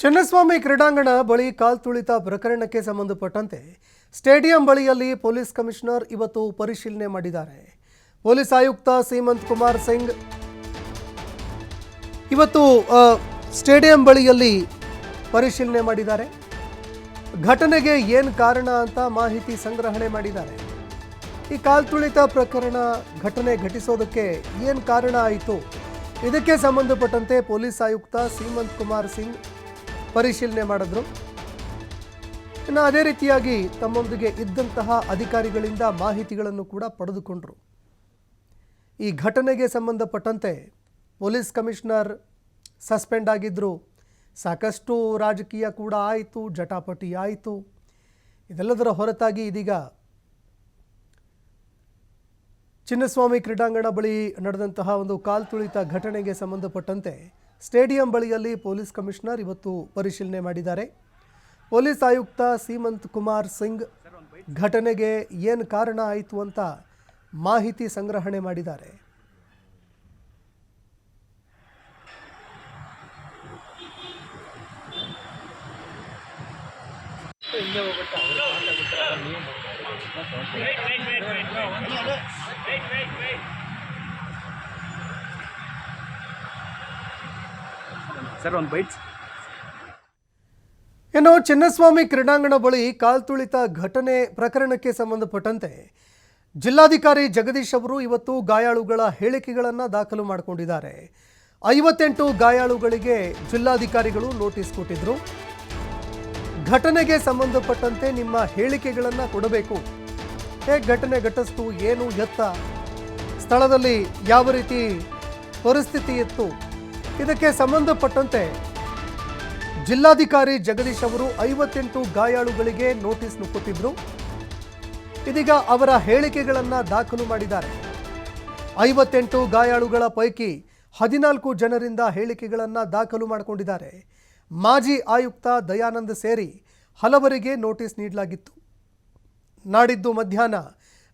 ಚಿನ್ನಸ್ವಾಮಿ ಕ್ರೀಡಾಂಗಣ ಬಳಿ ಕಾಲ್ತುಳಿತ ಪ್ರಕರಣಕ್ಕೆ ಸಂಬಂಧಪಟ್ಟಂತೆ ಸ್ಟೇಡಿಯಂ ಬಳಿಯಲ್ಲಿ ಪೊಲೀಸ್ ಕಮಿಷನರ್ ಇವತ್ತು ಪರಿಶೀಲನೆ ಮಾಡಿದ್ದಾರೆ. ಪೊಲೀಸ್ ಆಯುಕ್ತ ಸೀಮಂತ್ ಕುಮಾರ್ ಸಿಂಗ್ ಇವತ್ತು ಸ್ಟೇಡಿಯಂ ಬಳಿಯಲ್ಲಿ ಪರಿಶೀಲನೆ ಮಾಡಿದ್ದಾರೆ. ಘಟನೆಗೆ ಏನು ಕಾರಣ ಅಂತ ಮಾಹಿತಿ ಸಂಗ್ರಹಣೆ ಮಾಡಿದ್ದಾರೆ. ಈ ಕಾಲ್ತುಳಿತ ಪ್ರಕರಣ ಘಟನೆ ಘಟಿಸೋದಕ್ಕೆ ಏನು ಕಾರಣ ಆಯಿತು, ಇದಕ್ಕೆ ಸಂಬಂಧಪಟ್ಟಂತೆ ಪೊಲೀಸ್ ಆಯುಕ್ತ ಸೀಮಂತ್ ಕುಮಾರ್ ಸಿಂಗ್ ಪರಿಶೀಲನೆ ಮಾಡಿದ್ರು. ಇನ್ನು ಅದೇ ರೀತಿಯಾಗಿ ತಮ್ಮೊಂದಿಗೆ ಇದ್ದಂತಹ ಅಧಿಕಾರಿಗಳಿಂದ ಮಾಹಿತಿಗಳನ್ನು ಕೂಡ ಪಡೆದುಕೊಂಡರು. ಈ ಘಟನೆಗೆ ಸಂಬಂಧಪಟ್ಟಂತೆ ಪೊಲೀಸ್ ಕಮಿಷನರ್ ಸಸ್ಪೆಂಡ್ ಆಗಿದ್ದರು. ಸಾಕಷ್ಟು ರಾಜಕೀಯ ಕೂಡ ಆಯಿತು, ಜಟಾಪಟಿ ಆಯಿತು. ಇದೆಲ್ಲದರ ಹೊರತಾಗಿ ಇದೀಗ ಚಿನ್ನಸ್ವಾಮಿ ಕ್ರೀಡಾಂಗಣ ಬಳಿ ನಡೆದಂತಹ ಒಂದು ಕಾಲ್ತುಳಿತ ಘಟನೆಗೆ ಸಂಬಂಧಪಟ್ಟಂತೆ ಸ್ಟೇಡಿಯಂ ಬಳಿಯಲ್ಲಿ ಪೊಲೀಸ್ ಕಮಿಷನರ್ ಇವತ್ತು ಪರಿಶೀಲನೆ ಮಾಡಿದ್ದಾರೆ. ಪೊಲೀಸ್ ಆಯುಕ್ತ ಸೀಮಂತ್ ಕುಮಾರ್ ಸಿಂಗ್ ಘಟನೆಗೆ ಏನು ಕಾರಣ ಆಯಿತು ಅಂತ ಮಾಹಿತಿ ಸಂಗ್ರಹಣೆ ಮಾಡಿದ್ದಾರೆ. ಇನ್ನು ಚಿನ್ನಸ್ವಾಮಿ ಕ್ರೀಡಾಂಗಣ ಬಳಿ ಕಾಲ್ತುಳಿತ ಘಟನೆ ಪ್ರಕರಣಕ್ಕೆ ಸಂಬಂಧಪಟ್ಟಂತೆ ಜಿಲ್ಲಾಧಿಕಾರಿ ಜಗದೀಶ್ ಅವರು ಇವತ್ತು ಗಾಯಾಳುಗಳ ಹೇಳಿಕೆಗಳನ್ನು ದಾಖಲು ಮಾಡಿಕೊಂಡಿದ್ದಾರೆ. 58 ಗಾಯಾಳುಗಳಿಗೆ ಜಿಲ್ಲಾಧಿಕಾರಿಗಳು ನೋಟಿಸ್ ಕೊಟ್ಟಿದ್ರು. ಘಟನೆಗೆ ಸಂಬಂಧಪಟ್ಟಂತೆ ನಿಮ್ಮ ಹೇಳಿಕೆಗಳನ್ನು ಕೊಡಬೇಕು. ಹೇಗೆ ಘಟನೆ ಘಟಿಸ್ತು, ಏನು ಎತ್ತ, ಸ್ಥಳದಲ್ಲಿ ಯಾವ ರೀತಿ ಪರಿಸ್ಥಿತಿ ಇತ್ತು, ಇದಕ್ಕೆ ಸಂಬಂಧಪಟ್ಟಂತೆ ಜಿಲ್ಲಾಧಿಕಾರಿ ಜಗದೀಶ್ ಅವರು 58 ಗಾಯಾಳುಗಳಿಗೆ ನೋಟಿಸ್ ಕೊಟ್ಟಿದ್ರು. ಇದೀಗ ಅವರ ಹೇಳಿಕೆಗಳನ್ನು ದಾಖಲು ಮಾಡಿದ್ದಾರೆ. 58 ಗಾಯಾಳುಗಳ ಪೈಕಿ 14 ಜನರಿಂದ ಹೇಳಿಕೆಗಳನ್ನು ದಾಖಲು ಮಾಡಿಕೊಂಡಿದ್ದಾರೆ. ಮಾಜಿ ಆಯುಕ್ತ ದಯಾನಂದ್ ಸೇರಿ ಹಲವರಿಗೆ ನೋಟಿಸ್ ನೀಡಲಾಗಿತ್ತು. ನಾಡಿದ್ದು ಮಧ್ಯಾಹ್ನ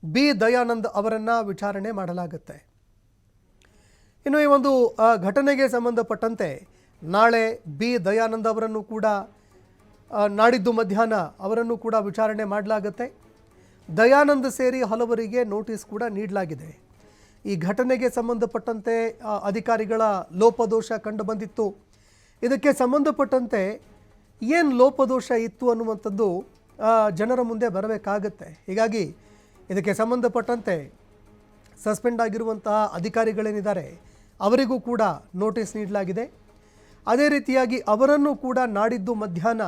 ಬಿ ದಯಾನಂದ್ ಅವರನ್ನು ವಿಚಾರಣೆ ಮಾಡಲಾಗುತ್ತೆ. ಇನ್ನು ಈ ಒಂದು ಘಟನೆಗೆ ಸಂಬಂಧಪಟ್ಟಂತೆ ನಾಳೆ ಬಿ ದಯಾನಂದ್ ಅವರನ್ನು ಕೂಡ ನಾಡಿದ್ದು ಮಧ್ಯಾಹ್ನ ಅವರನ್ನು ಕೂಡ ವಿಚಾರಣೆ ಮಾಡಲಾಗುತ್ತೆ. ದಯಾನಂದ್ ಸೇರಿ ಹಲವರಿಗೆ ನೋಟಿಸ್ ಕೂಡ ನೀಡಲಾಗಿದೆ. ಈ ಘಟನೆಗೆ ಸಂಬಂಧಪಟ್ಟಂತೆ ಅಧಿಕಾರಿಗಳ ಲೋಪದೋಷ ಕಂಡು ಬಂದಿತ್ತು. ಇದಕ್ಕೆ ಸಂಬಂಧಪಟ್ಟಂತೆ ಏನು ಲೋಪದೋಷ ಇತ್ತು ಅನ್ನುವಂಥದ್ದು ಜನರ ಮುಂದೆ ಬರಬೇಕಾಗತ್ತೆ. ಹೀಗಾಗಿ ಇದಕ್ಕೆ ಸಂಬಂಧಪಟ್ಟಂತೆ ಸಸ್ಪೆಂಡ್ ಆಗಿರುವಂತಹ ಅಧಿಕಾರಿಗಳೇನಿದ್ದಾರೆ ಅವರಿಗೂ ಕೂಡ ನೋಟಿಸ್ ನೀಡಲಾಗಿದೆ. ಅದೇ ರೀತಿಯಾಗಿ ಅವರನ್ನು ಕೂಡ ನಾಡಿದ್ದು ಮಧ್ಯಾಹ್ನ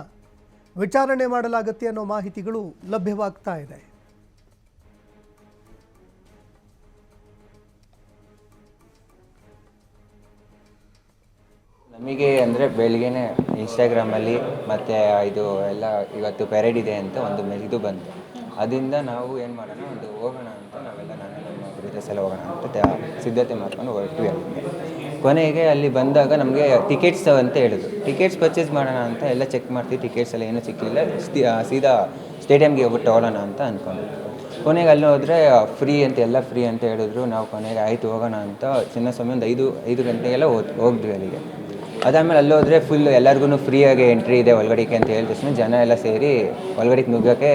ವಿಚಾರಣೆ ಮಾಡಲಾಗುತ್ತೆ ಅನ್ನೋ ಮಾಹಿತಿಗಳು ಲಭ್ಯವಾಗ್ತಾ ಇದೆ. ನಮಗೆ ಅಂದರೆ ಬೆಳಿಗ್ಗೆನೇ ಇನ್ಸ್ಟಾಗ್ರಾಮಲ್ಲಿ ಮತ್ತು ಇದು ಎಲ್ಲ ಇವತ್ತು ಪೆರೇಡ್ ಇದೆ ಅಂತ ಒಂದು ಇದು ಬಂತು. ಅದರಿಂದ ನಾವು ಏನು ಮಾಡೋಣ, ಒಂದು ಹೋಗೋಣ ಅಂತ ನಾವೆಲ್ಲ ನಮ್ಮ ಬ್ರದರ್ಸ್ ಎಲ್ಲ ಹೋಗೋಣ ಅಂತ ಸಿದ್ಧತೆ ಮಾಡ್ಕೊಂಡು ಹೊರಟ್ವಿ. ಕೊನೆಗೆ ಅಲ್ಲಿ ಬಂದಾಗ ನಮಗೆ ಟಿಕೆಟ್ಸ್ ಅಂತ ಹೇಳಿದ್ರು. ಟಿಕೆಟ್ಸ್ ಪರ್ಚೇಸ್ ಮಾಡೋಣ ಅಂತ ಎಲ್ಲ ಚೆಕ್ ಮಾಡ್ತೀವಿ. ಟಿಕೆಟ್ಸ್ ಎಲ್ಲ ಏನೂ ಸಿಕ್ಕಲಿಲ್ಲ. ಸೀದಾ ಸ್ಟೇಡಿಯಮ್ಗೆ ಹೋಗ್ಬಿಟ್ಟು ಹೋಗೋಣ ಅಂತ ಅಂದ್ಕೊಂಡ್ವಿ. ಕೊನೆಗೆ ಅಲ್ಲಿ ಹೋದರೆ ಫ್ರೀ ಅಂತ, ಎಲ್ಲ ಫ್ರೀ ಅಂತ ಹೇಳಿದ್ರು. ನಾವು ಕೊನೆಗೆ ಆಯಿತು ಹೋಗೋಣ ಅಂತ ಚಿನ್ನಸ್ವಾಮಿ ಒಂದು 5 ಗಂಟೆಗೆಲ್ಲ ಹೋಗಿದ್ವಿ ಅಲ್ಲಿಗೆ. ಅದಾದಮೇಲೆ ಅಲ್ಲಿ ಹೋದರೆ ಫುಲ್ ಎಲ್ಲರಿಗೂ ಫ್ರೀಯಾಗಿ ಎಂಟ್ರಿ ಇದೆ ಒಳಗಡೆಗೆ ಅಂತ ಹೇಳಿದ ತಕ್ಷಣ ಜನ ಎಲ್ಲ ಸೇರಿ ಒಳಗಡೆಗೆ ನುಗ್ಗೋಕ್ಕೆ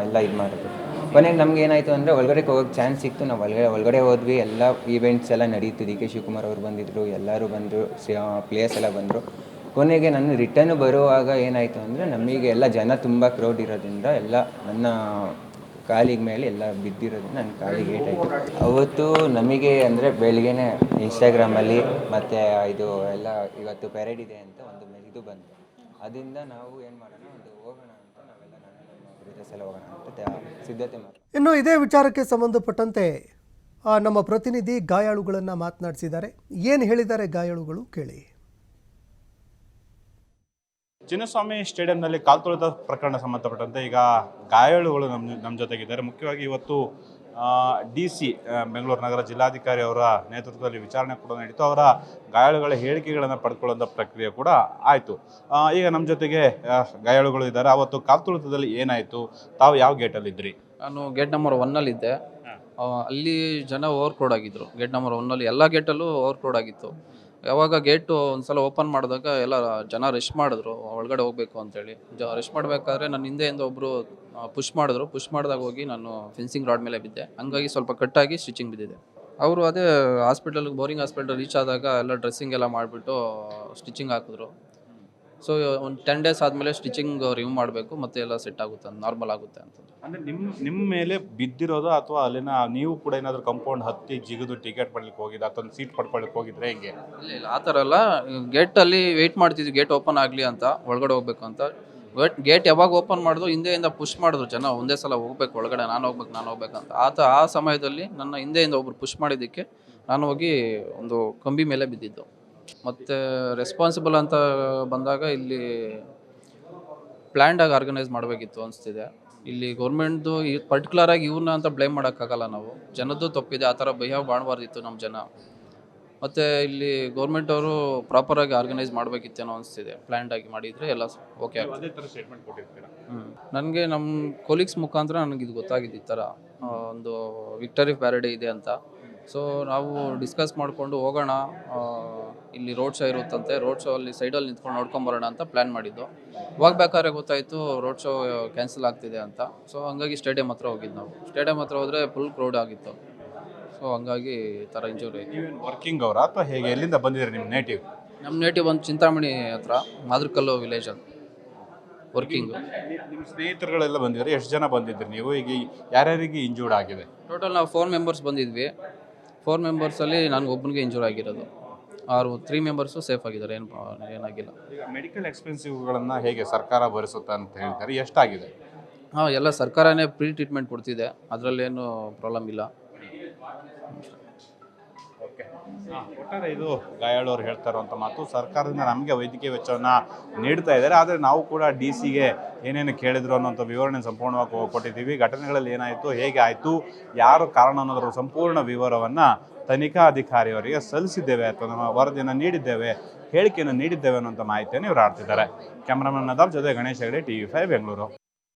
ಎಲ್ಲ ಇದು ಮಾಡಿದ್ರು. ಕೊನೆಗೆ ನಮ್ಗೆ ಏನಾಯಿತು ಅಂದರೆ ಒಳಗಡೆಗೆ ಹೋಗೋಕ್ಕೆ ಚಾನ್ಸ್ ಸಿಕ್ತು. ನಾವು ಒಳಗಡೆ ಹೋದ್ವಿ. ಎಲ್ಲ ಈವೆಂಟ್ಸ್ ಎಲ್ಲ ನಡೀತು. ಡಿ ಕೆ ಶಿವಕುಮಾರ್ ಅವರು ಬಂದಿದ್ದರು, ಎಲ್ಲರೂ ಬಂದರು, ಪ್ಲೇಯರ್ಸ್ ಎಲ್ಲ ಬಂದರು. ಕೊನೆಗೆ ನಾನು ರಿಟರ್ನ್ ಬರುವಾಗ ಏನಾಯಿತು ಅಂದರೆ ನಮಗೆ ಎಲ್ಲ ಜನ ತುಂಬ ಕ್ರೌಡ್ ಇರೋದ್ರಿಂದ ಎಲ್ಲ ನನ್ನ ಕಾಲಿಗೆ ಮೇಲೆ ಎಲ್ಲ ಬಿದ್ದಿರೋದ್ರಿಂದ ನನ್ನ ಕಾಲಿಗೆ ಏಟಾಯಿತು. ಅವತ್ತು ನಮಗೆ ಅಂದರೆ ಬೆಳಿಗ್ಗೆನೇ ಇನ್ಸ್ಟಾಗ್ರಾಮಲ್ಲಿ ಮತ್ತು ಇದು ಎಲ್ಲ ಇವತ್ತು ಪೆರೇಡ್ ಇದೆ ಅಂತ ಒಂದು ಇದು ಬಂತು. ಅದರಿಂದ ನಾವು ಏನು ಮಾಡೋಣ, ಒಂದು ಹೋಗೋಣ ಅಂತ ನಾವೆಲ್ಲ ನಮ್ಮ ಬ್ರದರ್ಸ್ ಎಲ್ಲ ಹೋಗೋಣ ಅಂತ ಸಿದ್ಧತೆ ಮಾಡಿ. ಇನ್ನು ಇದೇ ವಿಚಾರಕ್ಕೆ ಸಂಬಂಧಪಟ್ಟಂತೆ ನಮ್ಮ ಪ್ರತಿನಿಧಿ ಗಾಯಾಳುಗಳನ್ನು ಮಾತನಾಡಿಸಿದ್ದಾರೆ. ಏನು ಹೇಳಿದ್ದಾರೆ ಗಾಯಾಳುಗಳು ಕೇಳಿ. ಚಿನ್ನಸ್ವಾಮಿ ಸ್ಟೇಡಿಯಂನಲ್ಲಿ ಕಾಲ್ತುಳಿತ ಪ್ರಕರಣ ಸಂಬಂಧಪಟ್ಟಂತೆ ಈಗ ಗಾಯಾಳುಗಳು ನಮ್ಮ ಜೊತೆಗಿದ್ದಾರೆ. ಮುಖ್ಯವಾಗಿ ಇವತ್ತು DC ಬೆಂಗಳೂರು ನಗರ ಜಿಲ್ಲಾಧಿಕಾರಿ ಅವರ ನೇತೃತ್ವದಲ್ಲಿ ವಿಚಾರಣೆ ಕೂಡ ನಡೀತು. ಅವರ ಗಾಯಾಳುಗಳ ಹೇಳಿಕೆಗಳನ್ನು ಪಡ್ಕೊಳ್ಳುವಂಥ ಪ್ರಕ್ರಿಯೆ ಕೂಡ ಆಯಿತು. ಈಗ ನಮ್ಮ ಜೊತೆಗೆ ಗಾಯಾಳುಗಳು ಇದ್ದಾರೆ. ಅವತ್ತು ಕಾಲ್ತುಳಿತದಲ್ಲಿ ಏನಾಯಿತು, ತಾವು ಯಾವ ಗೇಟಲ್ಲಿದ್ದಿರಿ? ನಾನು ಗೇಟ್ ನಂಬರ್ 1ನಲ್ಲಿದ್ದೆ. ಅಲ್ಲಿ ಜನ ಓವರ್ ಕ್ರೌಡ್ ಆಗಿದ್ದರು. ಗೇಟ್ ನಂಬರ್ 1ನಲ್ಲಿ ಎಲ್ಲ ಗೇಟಲ್ಲೂ ಓವರ್ ಕ್ರೌಡ್ ಆಗಿತ್ತು. ಯಾವಾಗ ಗೇಟು ಒಂದ್ಸಲ ಓಪನ್ ಮಾಡಿದಾಗ ಎಲ್ಲ ಜನ ರೆಸ್ಟ್ ಮಾಡಿದ್ರು ಒಳಗಡೆ ಹೋಗಬೇಕು ಅಂತೇಳಿ. ರೆಸ್ಟ್ ಮಾಡಬೇಕಾದ್ರೆ ನನ್ನ ಹಿಂದೆಯಿಂದ ಒಬ್ಬರು ಪುಷ್ ಮಾಡಿದಾಗ ಹೋಗಿ ನಾನು ಫೆನ್ಸಿಂಗ್ ರಾಡ್ ಮೇಲೆ ಬಿದ್ದೆ. ಹಂಗಾಗಿ ಸ್ವಲ್ಪ ಕಟ್ಟಾಗಿ ಸ್ಟಿಚಿಂಗ್ ಬಿದ್ದಿದೆ. ಅವರು ಅದೇ ಹಾಸ್ಪಿಟಲ್ಗೆ ಬೋರಿಂಗ್ ಹಾಸ್ಪಿಟಲ್ ರೀಚ್ ಆದಾಗ ಎಲ್ಲ ಡ್ರೆಸ್ಸಿಂಗ್ ಎಲ್ಲ ಮಾಡಿಬಿಟ್ಟು ಸ್ಟಿಚಿಂಗ್ ಹಾಕಿದ್ರು. ಸೊ ಒಂದು 10 ಡೇಸ್ ಆದಮೇಲೆ ಸ್ಟಿಚಿಂಗ್ ರಿಮೂವ್ ಮಾಡಬೇಕು ಮತ್ತು ಎಲ್ಲ ಸೆಟ್ ಆಗುತ್ತೆ, ನಾರ್ಮಲ್ ಆಗುತ್ತೆ ಅಂತ. ಅಂದರೆ ನಿಮ್ಮ ಮೇಲೆ ಬಿದ್ದಿರೋದು ಅಥವಾ ಅಲ್ಲಿನ ನೀವು ಕೂಡ ಏನಾದರೂ ಕಂಪೌಂಡ್ ಹತ್ತಿ ಜಿಗಿದು ಟಿಕೆಟ್ ಪಡ್ಲಿಕ್ಕೆ ಹೋಗಿದ್ದು ಅಥವಾ ಸೀಟ್ ಪಡ್ಕೊಳ್ಳಿಕ್ಕೆ ಹೋಗಿದ್ರೆ ಹೆಂಗೆ? ಇಲ್ಲ ಆ ಥರ ಎಲ್ಲ. ಗೇಟಲ್ಲಿ ವೆಯ್ಟ್ ಮಾಡ್ತಿದ್ವಿ ಗೇಟ್ ಓಪನ್ ಆಗಲಿ ಅಂತ, ಒಳಗಡೆ ಹೋಗ್ಬೇಕು ಅಂತ. ಗೇಟ್ ಯಾವಾಗ ಓಪನ್ ಮಾಡಿದ್ರು ಹಿಂದೆಯಿಂದ ಪುಷ್ ಮಾಡಿದ್ರು ಜನ, ಒಂದೇ ಸಲ ಹೋಗ್ಬೇಕು ಒಳಗಡೆ, ನಾನು ಹೋಗ್ಬೇಕಂತ. ಆ ಸಮಯದಲ್ಲಿ ನನ್ನ ಹಿಂದೆಯಿಂದ ಒಬ್ರು ಪುಷ್ ಮಾಡಿದ್ದಕ್ಕೆ ನಾನು ಹೋಗಿ ಒಂದು ಕಂಬಿ ಮೇಲೆ ಬಿದ್ದಿದ್ದು. ಮತ್ತು ರೆಸ್ಪಾನ್ಸಿಬಲ್ ಅಂತ ಬಂದಾಗ ಇಲ್ಲಿ ಪ್ಲ್ಯಾಂಡಾಗಿ ಆರ್ಗನೈಸ್ ಮಾಡಬೇಕಿತ್ತು ಅನಿಸ್ತಿದೆ. ಇಲ್ಲಿ ಗೌರ್ಮೆಂಟ್ದು ಪರ್ಟಿಕ್ಯುಲರಾಗಿ ಇವ್ರನ್ನ ಅಂತ ಬ್ಲೇಮ್ ಮಾಡೋಕ್ಕಾಗಲ್ಲ ನಾವು, ಜನದ್ದು ತಪ್ಪಿದೆ, ಆ ಥರ ಬಿಹೇವ್ ಮಾಡಬಾರ್ದಿತ್ತು ನಮ್ಮ ಜನ. ಮತ್ತು ಇಲ್ಲಿ ಗೌರ್ಮೆಂಟ್ ಅವರು ಪ್ರಾಪರಾಗಿ ಆರ್ಗನೈಸ್ ಮಾಡಬೇಕಿತ್ತೇನೋ ಅನಿಸ್ತಿದೆ. ಪ್ಲ್ಯಾಂಡಾಗಿ ಮಾಡಿದರೆ ಎಲ್ಲ ಓಕೆ ಆಗುತ್ತೆ. ಅದೇ ಥರ ಸ್ಟೇಟ್ಮೆಂಟ್ ಕೊಟ್ಟಿರ್ತೀರಾ? ನನಗೆ ನಮ್ಮ ಕೊಲೀಗ್ಸ್ ಮುಖಾಂತರ ನನಗೆ ಇದು ಗೊತ್ತಾಗಿದ್ದು, ಈ ಥರ ಒಂದು ವಿಕ್ಟರಿ ಪ್ಯಾರಡಿ ಇದೆ ಅಂತ. ಸೊ ನಾವು ಡಿಸ್ಕಸ್ ಮಾಡಿಕೊಂಡು ಹೋಗೋಣ, ಇಲ್ಲಿ ರೋಡ್ ಶೋ ಇರುತ್ತಂತೆ, ರೋಡ್ ಶೋ ಅಲ್ಲಿ ಸೈಡಲ್ಲಿ ನಿಂತ್ಕೊಂಡು ನೋಡ್ಕೊಂಬರೋಣ ಅಂತ ಪ್ಲ್ಯಾನ್ ಮಾಡಿದ್ದು. ಹೋಗ್ಬೇಕಾದ್ರೆ ಗೊತ್ತಾಯಿತು ರೋಡ್ ಶೋ ಕ್ಯಾನ್ಸಲ್ ಆಗ್ತಿದೆ ಅಂತ. ಸೊ ಹಂಗಾಗಿ ಸ್ಟೇಡಿಯಂ ಹತ್ರ ಹೋಗಿದ್ದು ನಾವು. ಸ್ಟೇಡಿಯಂ ಹತ್ರ ಹೋದರೆ ಫುಲ್ ಕ್ರೌಡ್ ಆಗಿತ್ತು. ಸೊ ಹಂಗಾಗಿ ಈ ಥರ ಇಂಜುರಿ ಆಯಿತು. ನೀವೇನು ವರ್ಕಿಂಗ್ ಅವರಾ ಅಥವಾ ಹೇಗೆ? ಎಲ್ಲಿಂದ ಬಂದಿದ್ದೀರಿ ನಿಮ್ಮ ನೇಟಿವ್? ನಮ್ಮ ನೇಟಿವ್ ಒಂದು ಚಿಂತಾಮಣಿ ಹತ್ರ ಮಾದರಕಲ್ಲು ವಿಲೇಜ್ ಅಂತ. ವರ್ಕಿಂಗು. ನಿಮ್ಮ ಸ್ನೇಹಿತರುಗಳೆಲ್ಲ ಬಂದಿದ್ದಾರೆ, ಎಷ್ಟು ಜನ ಬಂದಿದ್ರಿ ನೀವು? ಈಗ ಯಾರ್ಯಾರಿಗೆ ಇಂಜೂರ್ಡ್ ಆಗಿದೆ? ಟೋಟಲ್ ನಾವು 4 ಮೆಂಬರ್ಸ್ ಬಂದಿದ್ವಿ. 4 ಮೆಂಬರ್ಸಲ್ಲಿ ನನಗೆ ಒಬ್ಬನಿಗೆ ಇಂಜೂರ್ ಆಗಿರೋದು. 3 ಮೆಂಬರ್ಸು ಸೇಫ್ ಆಗಿದ್ದಾರೆ, ಏನಾಗಿಲ್ಲ. ಈಗ ಮೆಡಿಕಲ್ ಎಕ್ಸ್ಪೆನ್ಸಿವ್ಗಳನ್ನು ಹೇಗೆ ಸರ್ಕಾರ ಭರಿಸುತ್ತೆ ಅಂತ ಹೇಳ್ತಾರೆ, ಎಷ್ಟಾಗಿದೆ? ಎಲ್ಲ ಸರ್ಕಾರನೇ ಫ್ರೀ ಟ್ರೀಟ್ಮೆಂಟ್ ಕೊಡ್ತಿದೆ, ಅದರಲ್ಲೇನು ಪ್ರಾಬ್ಲಮ್ ಇಲ್ಲ. ಓಕೆ. ಒಟ್ಟಾರೆ ಇದು ಗಾಯಾಳವ್ರು ಹೇಳ್ತಾ ಇರುವಂಥ ಮಾತು. ಸರ್ಕಾರದಿಂದ ನಮಗೆ ವೈದ್ಯಕೀಯ ವೆಚ್ಚವನ್ನು ನೀಡ್ತಾ ಇದ್ದಾರೆ, ಆದರೆ ನಾವು ಕೂಡ DC-ಗೆ ಏನೇನು ಕೇಳಿದ್ರು ಅನ್ನೋಂಥ ವಿವರಣೆ ಸಂಪೂರ್ಣವಾಗಿ ಕೊಟ್ಟಿದ್ದೀವಿ. ಘಟನೆಗಳಲ್ಲಿ ಏನಾಯಿತು, ಹೇಗೆ ಆಯಿತು, ಯಾರು ಕಾರಣ ಅನ್ನೋದರ ಸಂಪೂರ್ಣ ವಿವರವನ್ನು ತನಿಖಾ ಅಧಿಕಾರಿಯವರಿಗೆ ಸಲ್ಲಿಸಿದ್ದೇವೆ ಅಥವಾ ನಮ್ಮ ವರದಿಯನ್ನು ನೀಡಿದ್ದೇವೆ, ಹೇಳಿಕೆಯನ್ನು ನೀಡಿದ್ದೇವೆ ಅನ್ನೋಂಥ ಮಾಹಿತಿಯನ್ನು ಇವರು ಆಡ್ತಿದ್ದಾರೆ. ಕ್ಯಾಮ್ರಾಮನ್ ನದಾಬ್ ಜೊತೆ ಗಣೇಶ್ ಹೆಗಡೆ, TV5 ಬೆಂಗಳೂರು.